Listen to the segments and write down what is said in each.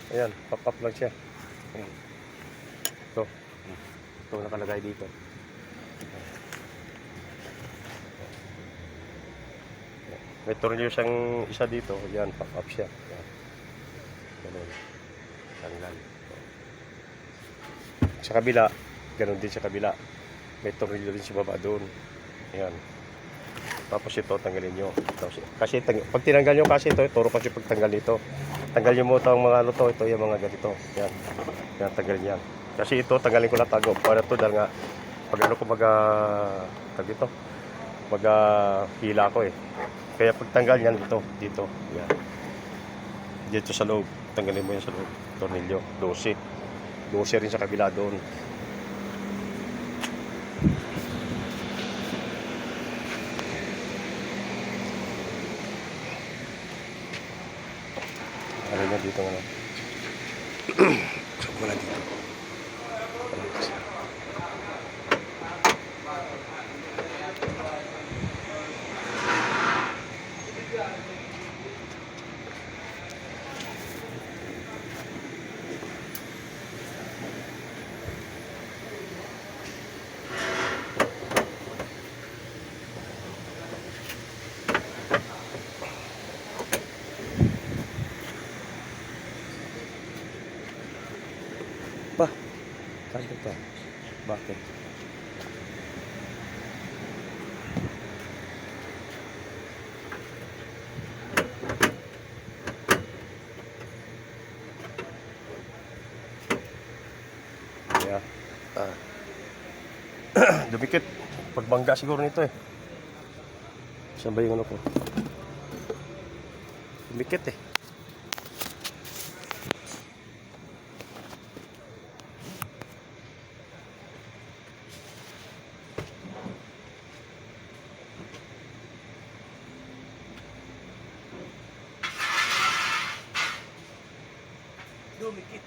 Ayan, pop-up lang siya. Ayan. Ito. Ito nakalagay dito. May tornilyo siyang isa dito. Ayan, pop-up siya. Ayan. Ganun. Tanggal. Sa kabila, ganun din sa kabila. May tornilyo din sa baba doon. Ayan. Tapos ito, tanggalin nyo. Kasi pag tinanggal nyo kasi ito, turo kasi pagtanggal nito. Tanggal nyo mo itong mga ano to, ito yung mga ganito. Yan. Yan, tanggalin yan. Kasi ito, tanggalin ko na tago. Para ito, dahil nga, pag ano ko hila ko eh. Kaya pag tanggal yan, ito, dito. Yan. Dito sa loob. Tanggalin mo yan sa loob. Tornilyo. 12. 12 rin sa kabila doon. Ano niya dito nga. Wala dito. Pa, kanto pa. Bakit? Yeah. Dumikit. Pagbangga siguro nito eh. Saan ba yung ano ko? Dumikit eh. Dumikit.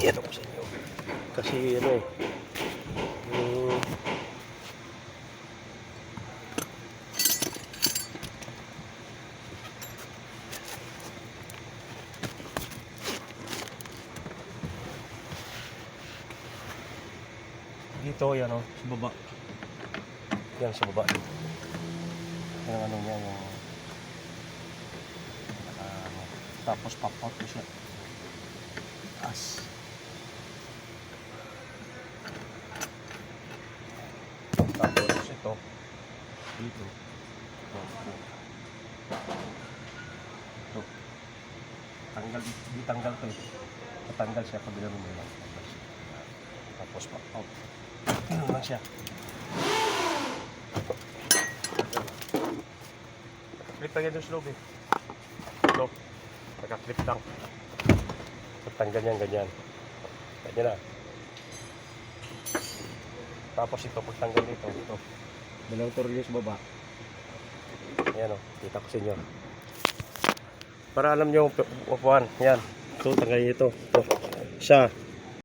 Yan ako sa inyo. Kasi ano eh. Dito yan o, sa baba. Yan sa baba. Yung ano niya, yung tapos pop-out ko siya. As. Tapos ito dito. Ito. Tanggal, di tanggal to eh. Patanggal siya pag gano'n mo lang. Tapos pop-out. Ano lang siya. Clip lang yan doon sa loob eh. Ito. Naka-clip lang. Patanggal yan, ganyan. Ganyan na. Tapos ito, pagtanggal dito. Ito. Dalawang tornilyo sa baba. Ayan o, kita ko sa inyo. Para alam nyo, upuan. Yan. Ito, tanggalin ito. Ito. Siya.